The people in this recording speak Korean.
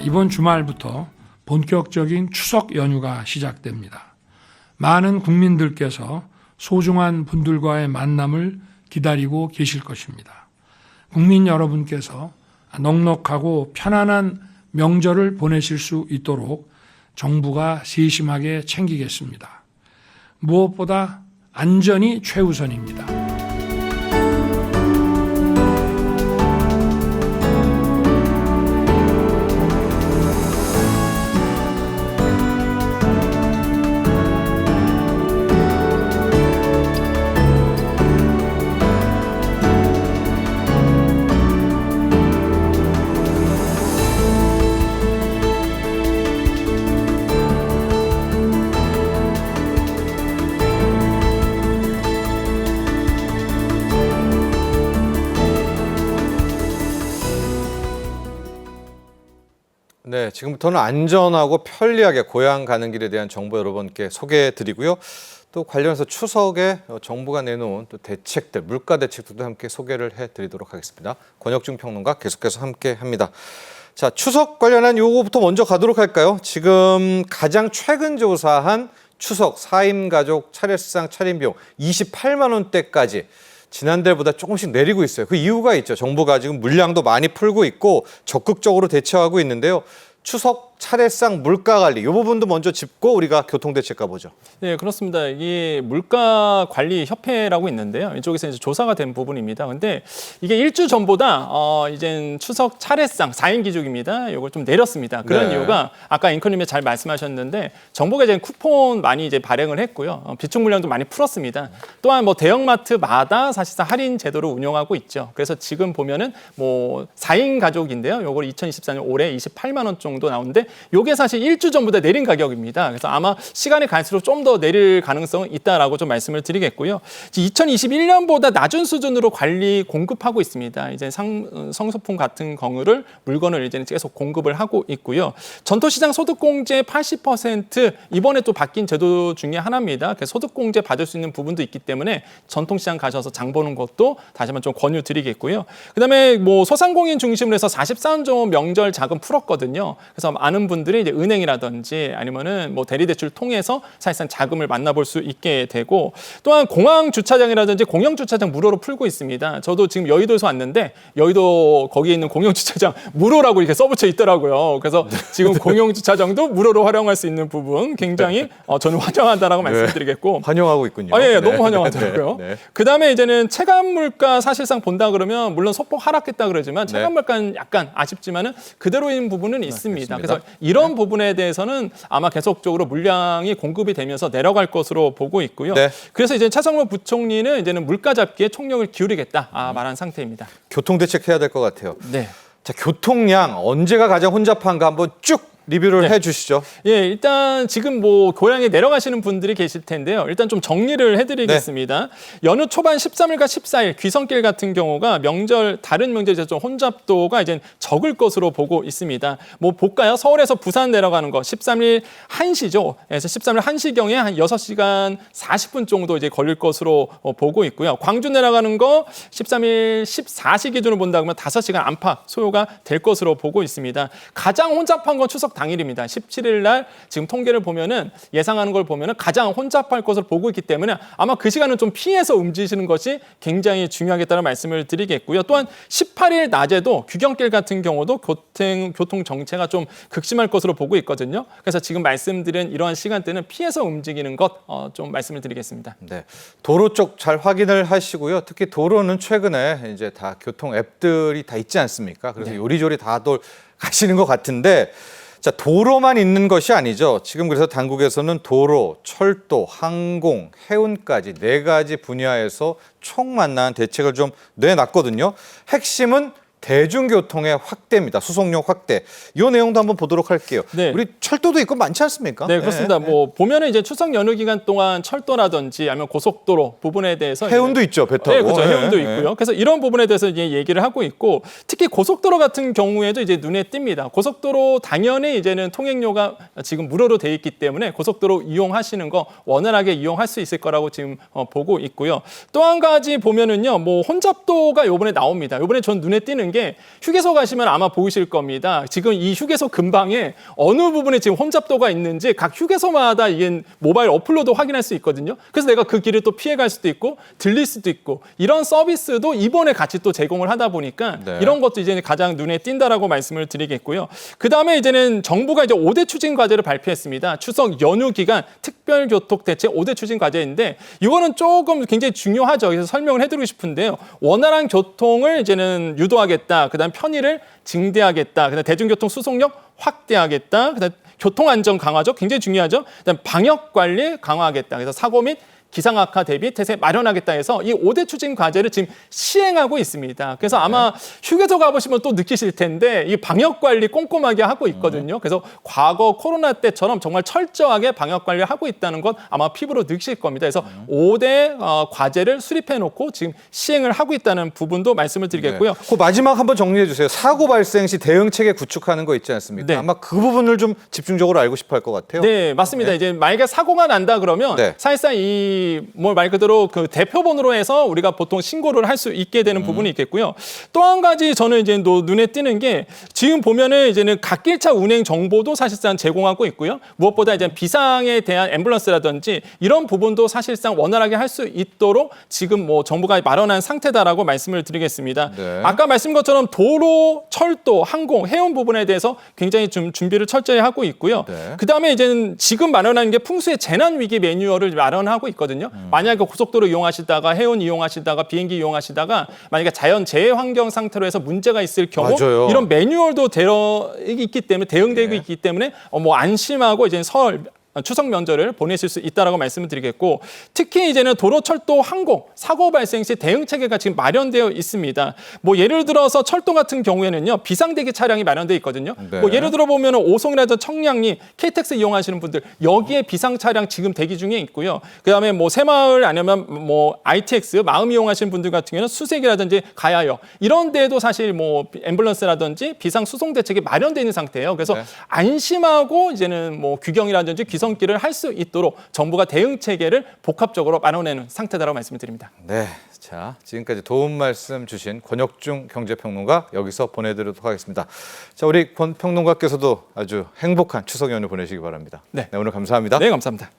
이번 주말부터 본격적인 추석 연휴가 시작됩니다. 많은 국민들께서 소중한 분들과의 만남을 기다리고 계실 것입니다. 국민 여러분께서 넉넉하고 편안한 명절을 보내실 수 있도록 정부가 세심하게 챙기겠습니다. 무엇보다 안전이 최우선입니다. 네, 지금부터는 안전하고 편리하게 고향 가는 길에 대한 정보 여러분께 소개해드리고요. 또 관련해서 추석에 정부가 내놓은 또 대책들, 물가 대책들도 함께 소개를 해드리도록 하겠습니다. 권혁중 평론가 계속해서 함께합니다. 자, 추석 관련한 요거부터 먼저 가도록 할까요? 지금 가장 최근 조사한 추석 4인 가족 차례상 차림비용 28만 원대까지 지난달보다 조금씩 내리고 있어요. 그 이유가 있죠. 정부가 지금 물량도 많이 풀고 있고 적극적으로 대처하고 있는데요. 추석 차례상 물가 관리 이 부분도 먼저 짚고 우리가 교통대책 가보죠. 네, 그렇습니다. 이게 물가관리협회라고 있는데요. 이쪽에서 이제 조사가 된 부분입니다. 근데 이게 일주 전보다 이젠 추석 차례상 4인 기족입니다. 이걸 좀 내렸습니다. 그런 네. 이유가 아까 앵커님이 잘 말씀하셨는데 정부가 이제 쿠폰 많이 이제 발행을 했고요. 비축 물량도 많이 풀었습니다. 또한 뭐 대형마트마다 사실상 할인 제도를 운영하고 있죠. 그래서 지금 보면은 뭐 4인 가족인데요. 요걸 2024년 올해 28만 원 정도 나오는데 요게 사실 일주 전보다 내린 가격입니다. 그래서 아마 시간이 갈수록 좀 더 내릴 가능성은 있다라고 좀 말씀을 드리겠고요. 2021년보다 낮은 수준으로 관리 공급하고 있습니다. 이제 성소품 같은 경우를 물건을 이제는 계속 공급을 하고 있고요. 전통시장 소득공제 80% 이번에 또 바뀐 제도 중에 하나입니다. 그래서 소득공제 받을 수 있는 부분도 있기 때문에 전통시장 가셔서 장 보는 것도 다시 한번 좀 권유드리겠고요. 그다음에 뭐 소상공인 중심으로 해서 44조 명절 자금 풀었거든요. 그래서 많은 분들이 이제 은행이라든지 아니면은 뭐 대리대출 통해서 사실상 자금을 만나볼 수 있게 되고 또한 공항 주차장이라든지 공영 주차장 무료로 풀고 있습니다. 저도 지금 여의도에서 왔는데 여의도 거기에 있는 공영 주차장 무료라고 이렇게 써붙여 있더라고요. 그래서 지금 공영 주차장도 무료로 활용할 수 있는 부분 굉장히 저는 환영한다라고 말씀드리겠고 환영하고 있군요. 예, 너무 환영하더라고요. 네. 그다음에 이제는 체감 물가 사실상 본다 그러면 물론 소폭 하락했다 그러지만 체감 물가는 약간 아쉽지만은 그대로인 부분은 있습니다. 그래서 이런 부분에 대해서는 아마 계속적으로 물량이 공급이 되면서 내려갈 것으로 보고 있고요. 네. 그래서 이제 차성원 부총리는 이제는 물가 잡기에 총력을 기울이겠다 말한 상태입니다. 교통대책 해야 될 것 같아요. 네. 자, 교통량 언제가 가장 혼잡한가 한번 쭉 리뷰를 해주시죠. 예, 일단 지금 뭐 고향에 내려가시는 분들이 계실 텐데요. 일단 좀 정리를 해드리겠습니다. 연휴 초반 13일과 14일 귀성길 같은 경우가 다른 명절에서 좀 혼잡도가 이제 적을 것으로 보고 있습니다. 뭐 볼까요? 서울에서 부산 내려가는 거 13일 1시죠. 그래서 13일 1시경에 한 6시간 40분 정도 이제 걸릴 것으로 보고 있고요. 광주 내려가는 거 13일 14시 기준으로 본다 그러면 5시간 안팎 소요가 될 것으로 보고 있습니다. 가장 혼잡한 건 추석 당일입니다. 17일 날 지금 통계를 보면은 예상하는 걸 보면은 가장 혼잡할 것으로 보고 있기 때문에 아마 그 시간은 좀 피해서 움직이시는 것이 굉장히 중요하겠다는 말씀을 드리겠고요. 또한 18일 낮에도 귀경길 같은 경우도 교통 정체가 좀 극심할 것으로 보고 있거든요. 그래서 지금 말씀드린 이러한 시간대는 피해서 움직이는 것 좀 말씀을 드리겠습니다. 네, 도로 쪽 잘 확인을 하시고요. 특히 도로는 최근에 이제 다 교통 앱들이 다 있지 않습니까? 그래서 요리조리 다들 가시는 것 같은데. 자, 도로만 있는 것이 아니죠. 지금 그래서 당국에서는 도로, 철도, 항공, 해운까지 4가지 분야에서 총만난 대책을 좀 내놨거든요. 핵심은 대중교통의 확대입니다. 수송력 확대. 이 내용도 한번 보도록 할게요. 네. 우리 철도도 있고 많지 않습니까? 네, 그렇습니다. 뭐 보면은 이제 추석 연휴 기간 동안 철도라든지 아니면 고속도로 부분에 대해서 해운도 있죠, 배 타고. 네, 그렇죠. 해운도 있고요. 그래서 이런 부분에 대해서 이제 얘기를 하고 있고 특히 고속도로 같은 경우에도 이제 눈에 띕니다. 고속도로 당연히 이제는 통행료가 지금 무료로 돼 있기 때문에 고속도로 이용하시는 거 원활하게 이용할 수 있을 거라고 지금 보고 있고요. 또 한 가지 보면은요, 뭐 혼잡도가 요번에 나옵니다. 요번에 전 눈에 띄는 게 게 휴게소 가시면 아마 보이실 겁니다. 지금 이 휴게소 근방에 어느 부분에 지금 혼잡도가 있는지 각 휴게소마다 이게 모바일 어플로도 확인할 수 있거든요. 그래서 내가 그 길을 또 피해갈 수도 있고 들릴 수도 있고 이런 서비스도 이번에 같이 또 제공을 하다 보니까 네. 이런 것도 이제 가장 눈에 띈다라고 말씀을 드리겠고요. 그 다음에 이제는 정부가 이제 5대 추진 과제를 발표했습니다. 추석 연휴 기간 특별교통 대책 5대 추진 과제인데 이거는 조금 굉장히 중요하죠. 그래서 설명을 해드리고 싶은데요. 원활한 교통을 이제는 유도하겠다. 그다음 편의를 증대하겠다. 그다음 대중교통 수송력 확대하겠다. 그다음 교통 안전 강화죠. 굉장히 중요하죠. 그다음 방역 관리 강화하겠다. 그래서 사고 및 기상 악화 대비 태세 마련하겠다 해서 이 5대 추진 과제를 지금 시행하고 있습니다. 그래서 아마 휴게소 가보시면 또 느끼실 텐데 이 방역 관리 꼼꼼하게 하고 있거든요. 그래서 과거 코로나 때처럼 정말 철저하게 방역 관리를 하고 있다는 것 아마 피부로 느끼실 겁니다. 그래서 5대 과제를 수립해 놓고 지금 시행을 하고 있다는 부분도 말씀을 드리겠고요. 네. 그 마지막 한번 정리해 주세요. 사고 발생 시 대응 체계 구축하는 거 있지 않습니까? 네. 아마 그 부분을 좀 집중적으로 알고 싶어 할 것 같아요. 네, 맞습니다. 이제 만약에 사고가 난다 그러면 네. 사실상 이 뭐 말 그대로 그 대표번호로 해서 우리가 보통 신고를 할 수 있게 되는 부분이 있겠고요. 또 한 가지 저는 이제 눈에 띄는 게 지금 보면은 이제는 갓길차 운행 정보도 사실상 제공하고 있고요. 무엇보다 이제 비상에 대한 앰뷸런스라든지 이런 부분도 사실상 원활하게 할 수 있도록 지금 뭐 정부가 마련한 상태다라고 말씀을 드리겠습니다. 네. 아까 말씀드린 것처럼 도로, 철도, 항공, 해운 부분에 대해서 굉장히 좀 준비를 철저히 하고 있고요. 네. 그다음에 이제는 지금 마련하는 게 풍수의 재난 위기 매뉴얼을 마련하고 있거든요. 만약에 고속도로 이용하시다가 해운 이용하시다가 비행기 이용하시다가 만약에 자연 재해 환경 상태로 해서 문제가 있을 경우 맞아요. 이런 매뉴얼도 되어 있기 때문에 대응되고 네. 있기 때문에 뭐 안심하고 이제 추석 명절을 보내실 수 있다라고 말씀을 드리겠고 특히 이제는 도로, 철도, 항공 사고 발생 시 대응 체계가 지금 마련되어 있습니다. 뭐 예를 들어서 철도 같은 경우에는요 비상대기 차량이 마련되어 있거든요. 네. 뭐 예를 들어 보면은 오송이라든지 청량리, KTX 이용하시는 분들 여기에 비상 차량 지금 대기 중에 있고요. 그다음에 뭐 새마을 아니면 뭐 ITX 마음 이용하시는 분들 같은 경우는 수색이라든지 가야역 이런 데에도 사실 뭐 앰뷸런스라든지 비상 수송 대책이 마련되어 있는 상태예요. 그래서 네. 안심하고 이제는 뭐 규경이라든지 귀성길을 할 수 있도록 정부가 대응 체계를 복합적으로 마련하는 상태다라고 말씀을 드립니다. 네, 자 지금까지 도움 말씀 주신 권혁중 경제평론가 여기서 보내드리도록 하겠습니다. 자 우리 권 평론가께서도 아주 행복한 추석 연휴 보내시기 바랍니다. 네. 오늘 감사합니다. 네, 감사합니다.